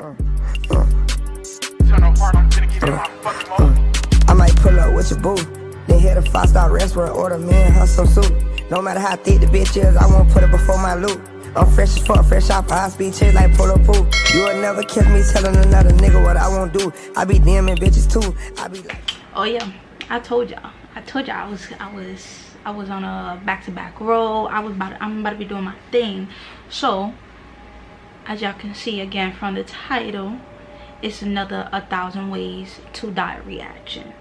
I might pull up with your boo, then hit a 5-star restaurant, order me and her some soup. No matter how thick the bitch is, I won't put it before my loot. I'm fresh as fuck, fresh out for high speed chase like polo pool. You will never catch me telling another nigga what I won't do. I be DMing bitches too. I be like, oh yeah, I told y'all I was on a back-to-back roll. I'm about to be doing my thing. So as y'all can see again from the title, it's another 1,000 ways to die reaction.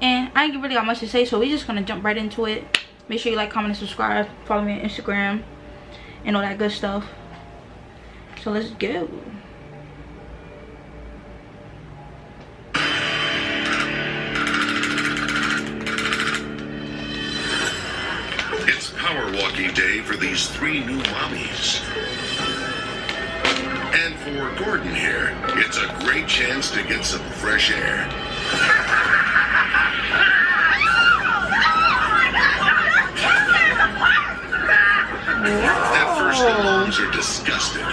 And I ain't really got much to say, so we're just gonna jump right into it. Make sure you like, comment, and subscribe. Follow me on Instagram and all that good stuff. So let's go. It's power walking day for these 3 new mommies. And for Gordon here, it's a great chance to get some fresh air. At first, the moms are disgusted,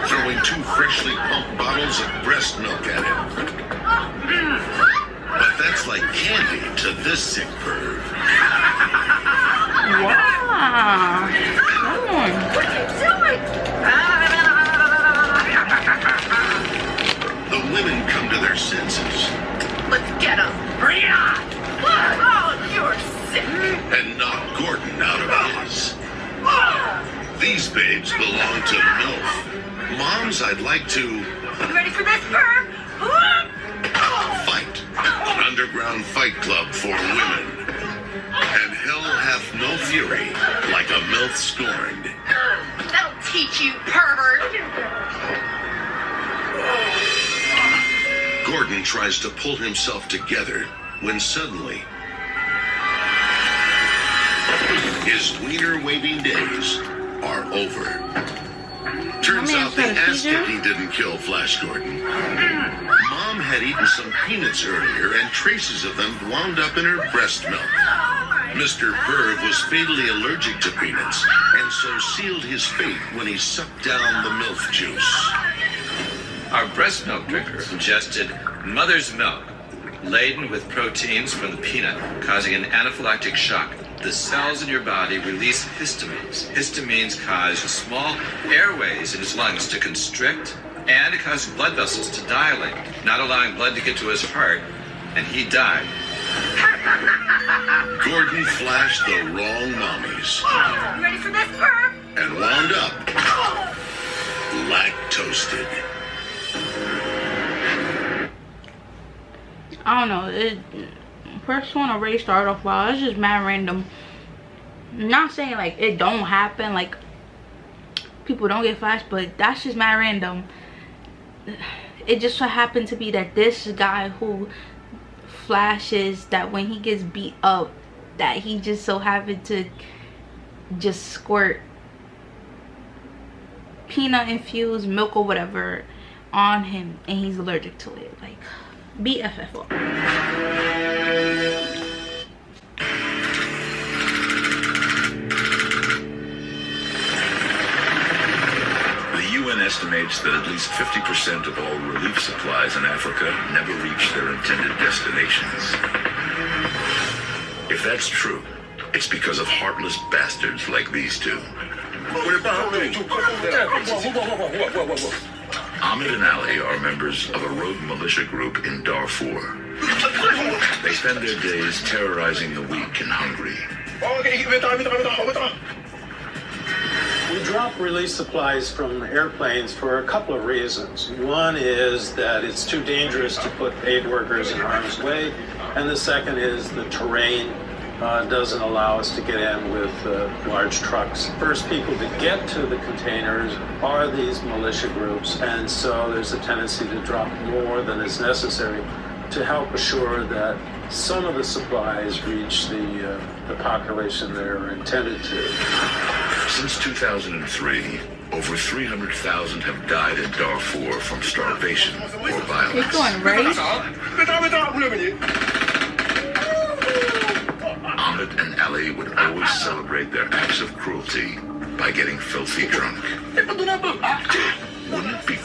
throwing 2 freshly pumped bottles of breast milk at him. But that's like candy to this sick perv. Wow. What are you doing? The women come to their senses. Let's get him. Bring it on. Oh, you're sick. And knock Gordon out of his. These babes belong to MILF. Moms, I'd like to... You ready for this, Perv? Fight. An underground fight club for women. And hell hath no fury like a MILF scorned. That'll teach you, pervert. Gordon tries to pull himself together when suddenly his wiener-waving days are over. Turns out the ass-kicking didn't kill Flash Gordon. Mom had eaten some peanuts earlier, and traces of them wound up in her breast milk. Mr. Perv was fatally allergic to peanuts, and so sealed his fate when he sucked down the MILF juice. Our breast milk drinker ingested mother's milk laden with proteins from the peanut, causing an anaphylactic shock. The cells in your body release histamines. Histamines cause small airways in his lungs to constrict, and it causes blood vessels to dilate, not allowing blood to get to his heart, and he died. Gordon flashed the wrong mommies You ready for this, Perv? and wound up lactosted. I don't know. First one already started off wild. It's just mad random. Not saying like it don't happen, like people don't get flashed, but that's just mad random. It just so happened to be that this guy who flashes, that when he gets beat up, that he just so happened to just squirt peanut infused milk or whatever on him, and he's allergic to it. Like, BFFO. The UN estimates that at least 50% of all relief supplies in Africa never reach their intended destinations. If that's true, it's because of heartless bastards like these 2. Ahmed and Ali are members of a rogue militia group in Darfur. They spend their days terrorizing the weak and hungry. We drop relief supplies from airplanes for a couple of reasons. One is that it's too dangerous to put aid workers in harm's way, and the second is the terrain doesn't allow us to get in with large trucks. First people to get to the containers are these militia groups, and so there's a tendency to drop more than is necessary to help assure that some of the supplies reach the population they're intended to. Since 2003, over 300,000 have died in Darfur from starvation or violence. You're going right? Ahmed and Ali would always celebrate their acts of cruelty by getting filthy drunk. Wouldn't it be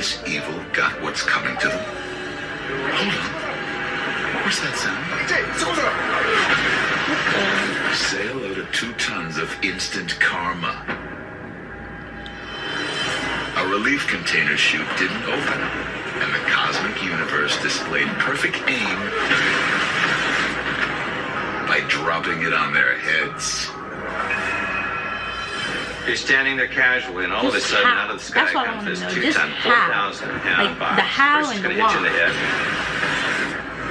this evil got what's coming to them? Hold on. What's that sound? Say hello to 2 tons of instant karma. A relief container chute didn't open, and the cosmic universe displayed perfect aim by dropping it on their heads. You're standing there casually, and all of a sudden, out of the sky comes this 2-ton, 4,000-pound box. The how First, and it's the gonna hit you in why. the head,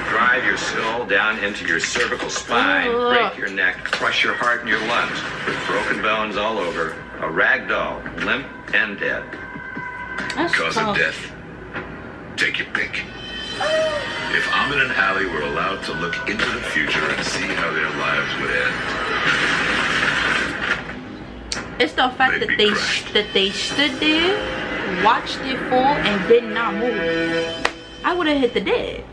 drive your skull down into your cervical spine, break your neck, crush your heart and your lungs, with broken bones all over, a rag doll, limp and dead. That's Cause tough. of death? Take your pick. If Ahmed and Ali were allowed to look into the future and see how their lives would end, It's the fact that they stood there, watched it fall, and did not move. I would have hit the dead.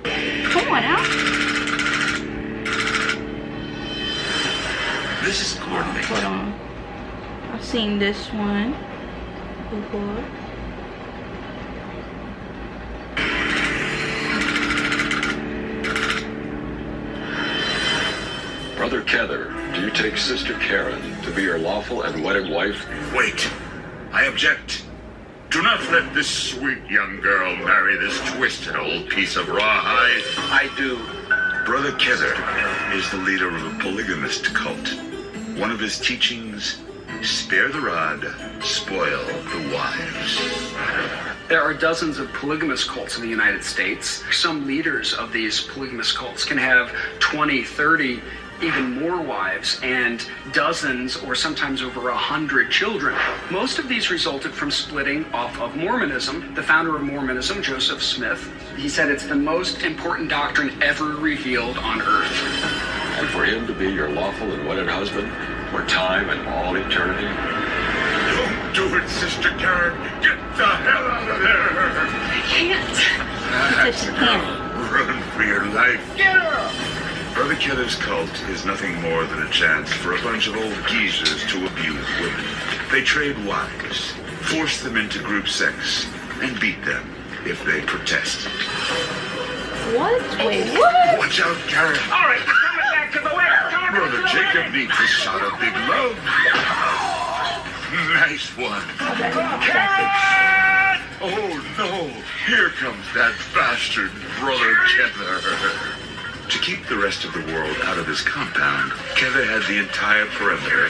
Come on now. this is coordinated. Hold on. I've seen this one before. Brother Kether, do you take Sister Karen to be your lawful and wedded wife? Wait, I object. Do not let this sweet young girl marry this twisted old piece of rawhide. I do. Brother Kether is the leader of a polygamist cult. One of his teachings, spare the rod, spoil the wives. There are dozens of polygamous cults in the United States. Some leaders of these polygamous cults can have 20, 30, even more wives and dozens or sometimes over 100 children. Most of these resulted from splitting off of Mormonism. The founder of Mormonism, Joseph Smith, he said it's the most important doctrine ever revealed on earth. And for him to be your lawful and wedded husband for time and all eternity? Don't do it, Sister Karen. Get the hell out of there. I can't. She said she can't. Run for your life. Get her! Brother Kether's cult is nothing more than a chance for a bunch of old geezers to abuse women. They trade wives, force them into group sex, and beat them if they protest. What? Wait, what? Watch out, Karen. All right, coming back to the wedding. Coming Brother back to the Jacob wedding. needs a shot of big love. Nice one. Oh no, here comes that bastard Brother Kether. To keep the rest of the world out of his compound, Kether had the entire perimeter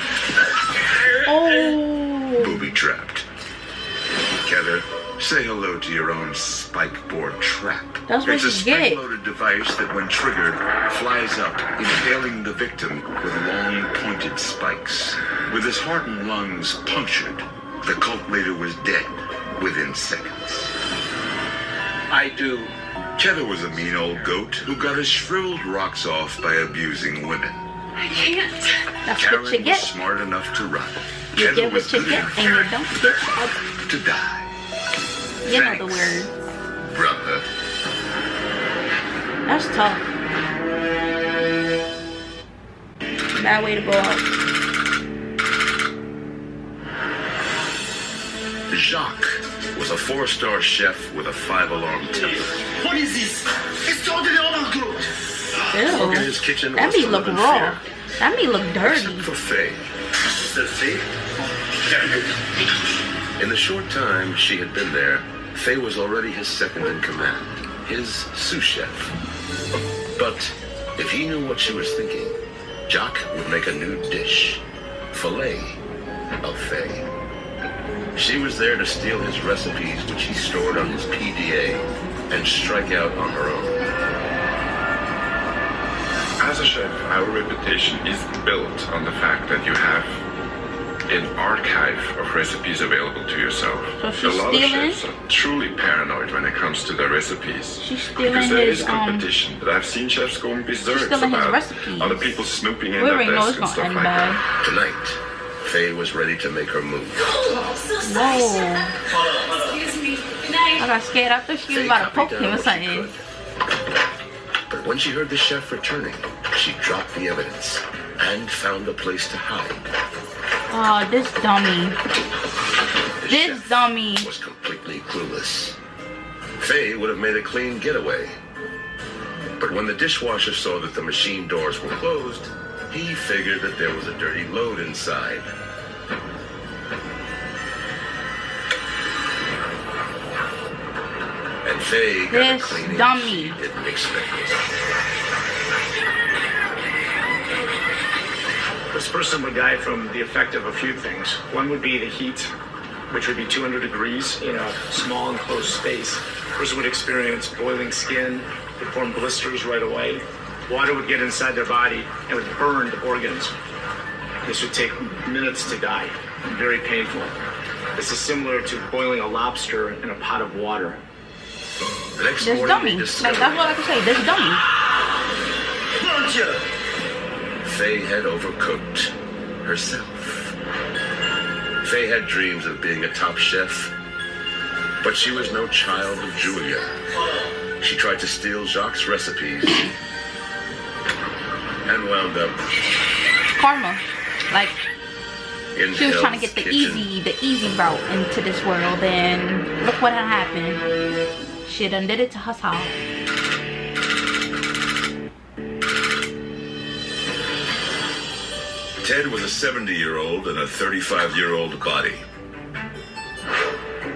Oh. booby-trapped. Kether, say hello to your own spike-board trap. That's what It's a you get. spring-loaded device that, when triggered, flies up, impaling the victim with long, pointed spikes. With his heart and lungs punctured, the cult leader was dead within seconds. I do. Kether was a mean old goat who got his shriveled rocks off by abusing women. I can't. That's Karen what you was get. smart enough to run. You Kether get was what you good get, enough and you don't get up. to die. You know the Thanks, word. brother. That's tough. Bad way to go out. Jacques was a 4-star chef with a 5-alarm temper. What is this? Extraordinaire good. In Ew. his kitchen That was meat to look live in raw. fear, That meat look dirty. except for Faye. In the short time she had been there, Faye was already his second in command, his sous chef. But if he knew what she was thinking, Jacques would make a new dish, filet of Faye. She was there to steal his recipes, which he stored on his PDA, and strike out on her own. As a chef, our reputation is built on the fact that you have an archive of recipes available to yourself. So she's a lot stealing? of chefs are truly paranoid when it comes to their recipes. She's stealing because there his, is competition, but I've seen chefs going berserk stealing his about recipes. other people snooping in We their already know desk it's and gonna stuff end like bad. that. Tonight, Faye was ready to make her move. Whoa. Excuse me. Good night. I got scared. I thought she was Faye about to copied poke down him or what she something. could. But when she heard the chef returning, she dropped the evidence and found a place to hide. Oh, this dummy. The This chef dummy. was completely clueless. Faye would have made a clean getaway. But when the dishwasher saw that the machine doors were closed, he figured that there was a dirty load inside. And Faye got a cleaning she didn't expect. This person would die from the effect of a few things. One would be the heat, which would be 200 degrees in a small enclosed space. The person would experience boiling skin, would form blisters right away. Water would get inside their body and would burn the organs. This would take minutes to die, very painful. This is similar to boiling a lobster in a pot of water. The next This morning, dummy. Like, that's what I can say. This dummy. Faye had overcooked herself. Faye had dreams of being a top chef, but she was no child of Julia. She tried to steal Jacques' recipes and wound up Karma. Like, in she was trying to Hell's get the Kitchen. easy route into this world, and look what had happened. She done did it to herself. Ted was a 70-year-old in a 35-year-old body.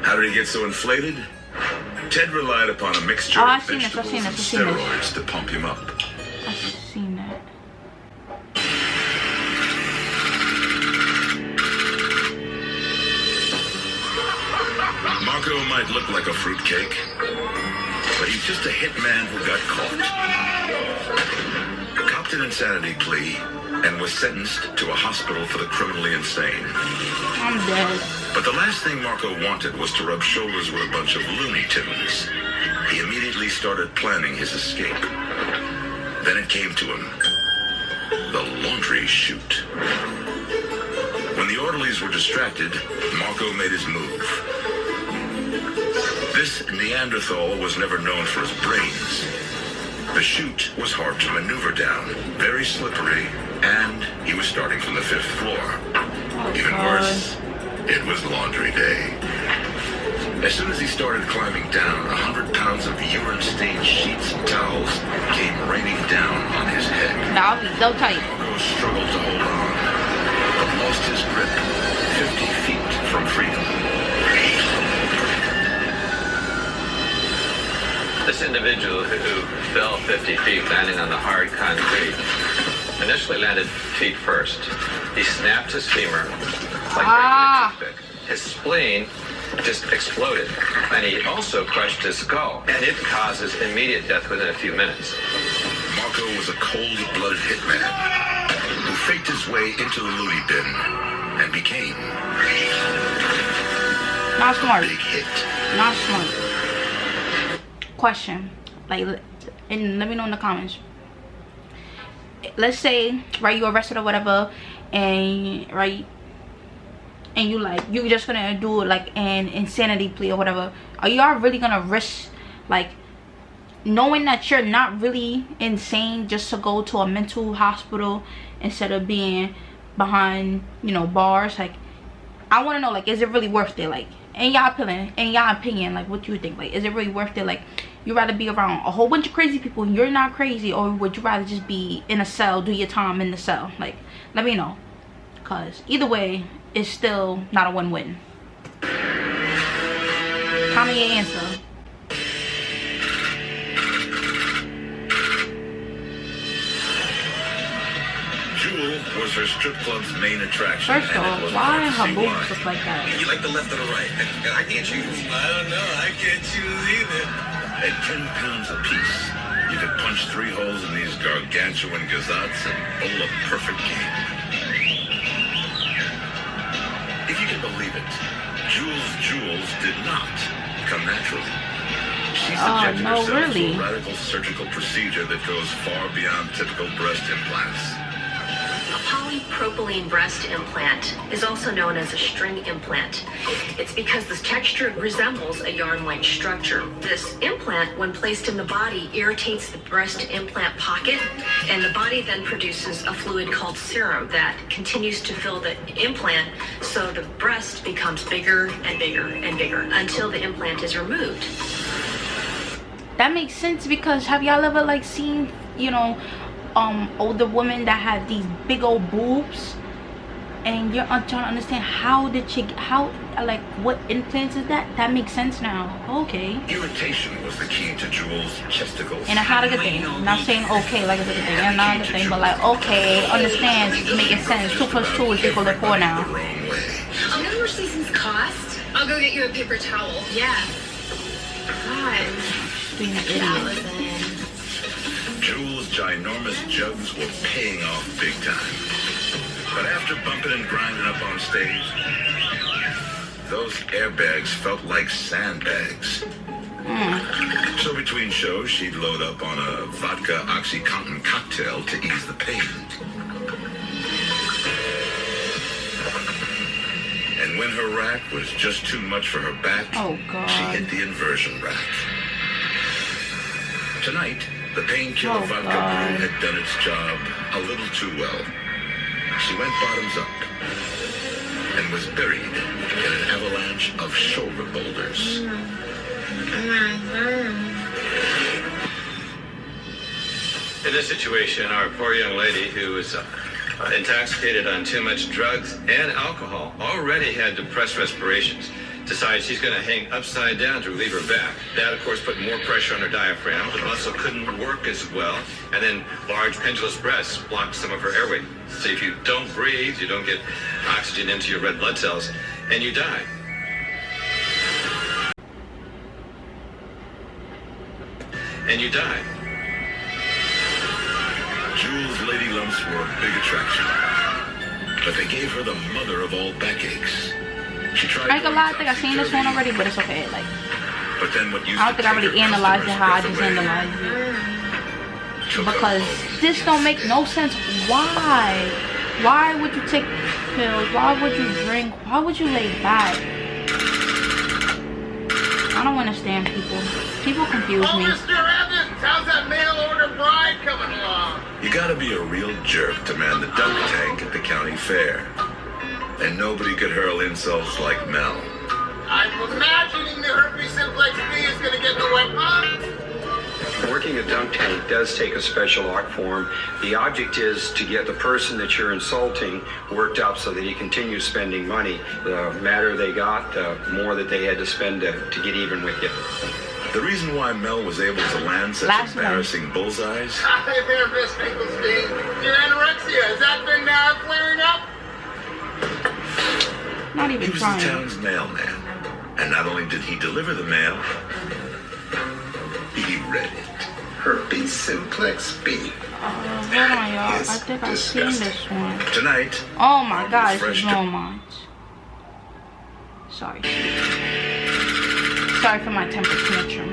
How did he get so inflated? Ted relied upon a mixture of vegetables and steroids to pump him up. I've seen that. Marco might look like a fruitcake, but he's just a hitman who got caught. Copped an insanity plea and was sentenced to a hospital for the criminally insane. I'm dead. But the last thing Marco wanted was to rub shoulders with a bunch of Looney Tunes. He immediately started planning his escape. Then it came to him. The laundry chute. When the orderlies were distracted, Marco made his move. This Neanderthal was never known for his brains. The chute was hard to maneuver down, very slippery, and he was starting from the 5th floor. Even worse, it was laundry day. As soon as he started climbing down, 100 pounds of urine-stained sheets and towels came raining down on his head. Now I'll be so tight. Marco struggled to hold on, but lost his grip 50 feet from freedom. This individual who fell 50 feet landing on the hard concrete initially landed feet first. He snapped his femur like breaking a toothpick. His spleen just exploded, and he also crushed his skull, and it causes immediate death within a few minutes. Marco was a cold-blooded hitman who faked his way into the loony bin and became not smart. Big hit. Not smart. Question, like, and let me know in the comments. Let's say, right, you arrested or whatever, and right, and you like, you just gonna do like an insanity plea or whatever. Are y'all really gonna risk, like, knowing that you're not really insane just to go to a mental hospital instead of being behind, you know, bars? Like, I want to know, like, is it really worth it? Like, in y'all opinion, like, what do you think? Like, is it really worth it? Like, you rather be around a whole bunch of crazy people and you're not crazy, or would you rather just be in a cell, do your time in the cell? Like, let me know, because either way, it's still not a win-win. Comment your answer. Jewel was her strip club's main attraction. First off, why her boobs look like that? You like the left or the right? I can't choose. I don't know. I can't choose either. At 10 pounds apiece, you could punch 3 holes in these gargantuan gazots and bowl a perfect game. If you can believe it, Jewel's jewels did not come naturally. She subjected herself to a radical surgical procedure that goes far beyond typical breast implants. A polypropylene breast implant is also known as a string implant. It's because the texture resembles a yarn-like structure. This implant, when placed in the body, irritates the breast implant pocket, and the body then produces a fluid called serum that continues to fill the implant, so the breast becomes bigger and bigger and bigger until the implant is removed. That makes sense, because have y'all ever like seen, you know, older women that have these big old boobs, and you're trying to understand how did she, how, like, what influences that? That makes sense now. Okay. Irritation was the key to Jules' chesticles. And it's not a good thing. I'm not saying okay like it's a good thing. It's not a good thing, but like, okay, understand, it's making sense. 2 + 2 is equal to 4 now. I'll know how much these things cost. I'll go get you a paper towel. Yeah. God. Being an idiot. Jules' ginormous jugs were paying off big time. But after bumping and grinding up on stage, those airbags felt like sandbags. So between shows, she'd load up on a vodka OxyContin cocktail to ease the pain. And when her rack was just too much for her back, she hit the inversion rack. Tonight, the painkiller vodka brew had done its job a little too well. She went bottoms up and was buried in an avalanche of shoulder boulders. In this situation, our poor young lady, who was intoxicated on too much drugs and alcohol, already had depressed respirations, decides she's going to hang upside down to relieve her back. That, of course, put more pressure on her diaphragm. The muscle couldn't work as well. And then large pendulous breasts blocked some of her airway. So if you don't breathe, you don't get oxygen into your red blood cells, and you die. And you die. Jules' lady lumps were a big attraction, but they gave her the mother of all backaches. She tried. I ain't gonna lie, I think I've seen this one already, but it's okay. Like, but then what I don't think I really analyzed it how I just analyzed it, because this don't make no sense. Why? Why would you take pills? Why would you drink? Why would you lay back? I don't understand people. People confuse me. Mr. Evans, how's that mail order bride coming along? You gotta be a real jerk to man the dunk tank at the county fair. And nobody could hurl insults like Mel. I'm imagining the herpes simplex B is gonna get the wet pump. Working a dunk tank does take a special art form. The object is to get the person that you're insulting worked up so that he continues spending money. The madder they got, the more that they had to spend to get even with you. The reason why Mel was able to land such embarrassing bullseyes. Hi there, Miss Nicholstein. Your anorexia, has that been flaring up? Not even he was trying. the town's mailman. And not only did he deliver the mail, he read it. Herpes simplex B. Hold on, y'all. I think I've seen this one. Tonight. Oh my God, this is blowing minds. Sorry. Sorry for my temper tantrum.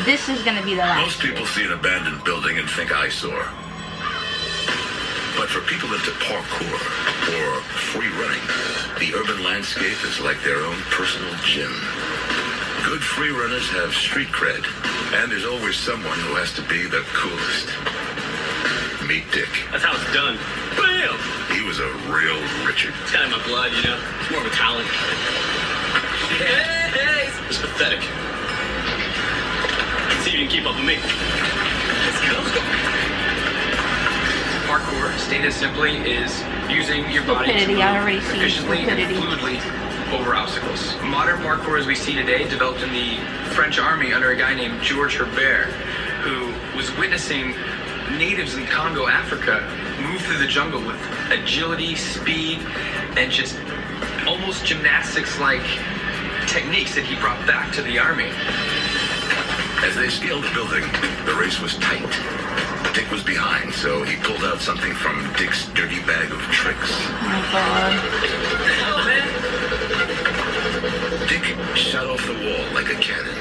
This is gonna be the last. Most people see an abandoned building and think eyesore. But for people into parkour or free running, the urban landscape is like their own personal gym. Good free runners have street cred, and there's always someone who has to be the coolest. Meet Dick. That's how it's done. Bam! He was a real Richard. It's kind of my blood, you know? It's more of a talent. Hey! It's pathetic. See if you can keep up with me. Let's go. Parkour, stated simply, is using your body to move efficiently and fluidly over obstacles. Modern parkour as we see today developed in the French army under a guy named Georges Herbert, who was witnessing natives in Congo, Africa, move through the jungle with agility, speed, and just almost gymnastics-like techniques that he brought back to the army. As they scaled the building, the race was tight. Dick was behind, so he pulled out something from Dick's dirty bag of tricks. Oh God. What the hell, man? Dick shot off the wall like a cannon.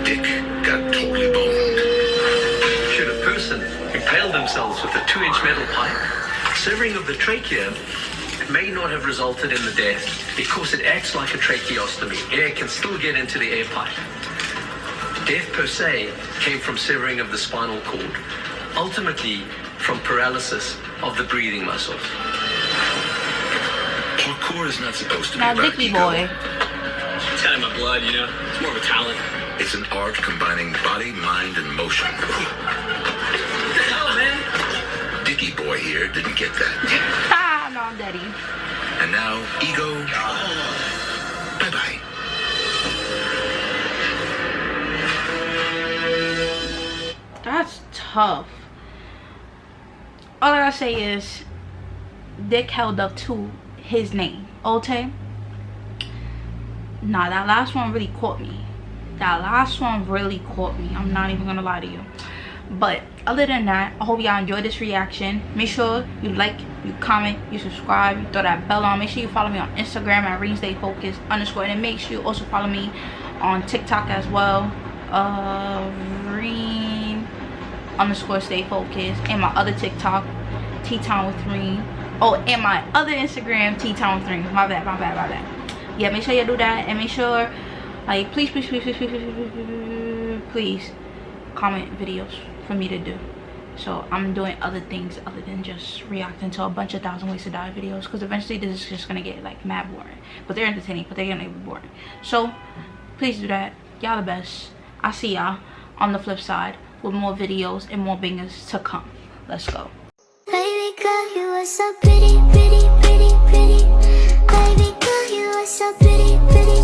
Dick got totally boned. Should a person impale themselves with a 2-inch metal pipe, severing of the trachea may not have resulted in the death because it acts like a tracheostomy. Air can still get into the air pipe. Death per se came from severing of the spinal cord, ultimately from paralysis of the breathing muscles. Parkour War is not supposed to be Now, about Dicky ego. boy. It's kind of my blood, you know? It's more of a talent. It's an art combining body, mind, and motion. What the hell, man? Dicky boy here didn't get that. Ha! No, I'm daddy. And now, ego. Bye-bye. That's tough. All I gotta say is Dick held up to his name. Okay? Nah, that last one really caught me. That last one really caught me. I'm not even gonna lie to you. But other than that, I hope y'all enjoyed this reaction. Make sure you like, you comment, you subscribe, you throw that bell on. Make sure you follow me on Instagram at ReanStayFocus_. And make sure you also follow me on TikTok as well. Rean_stayfocused. And my other TikTok, Tea Time with Rean. Oh, and my other Instagram, Tea Time with Rean. My bad. Yeah, make sure you do that. And make sure, like, please comment videos for me to do. So I'm doing other things other than just reacting to a bunch of 1,000 Ways to Die videos, because eventually this is just gonna get like mad boring. But they're entertaining, but they're gonna be boring. So please do that. Y'all the best. I'll see y'all on the flip side with more videos and more bangers to come. Let's go. Baby girl, you are so pretty, pretty, pretty, pretty. Baby girl, you are so pretty, pretty.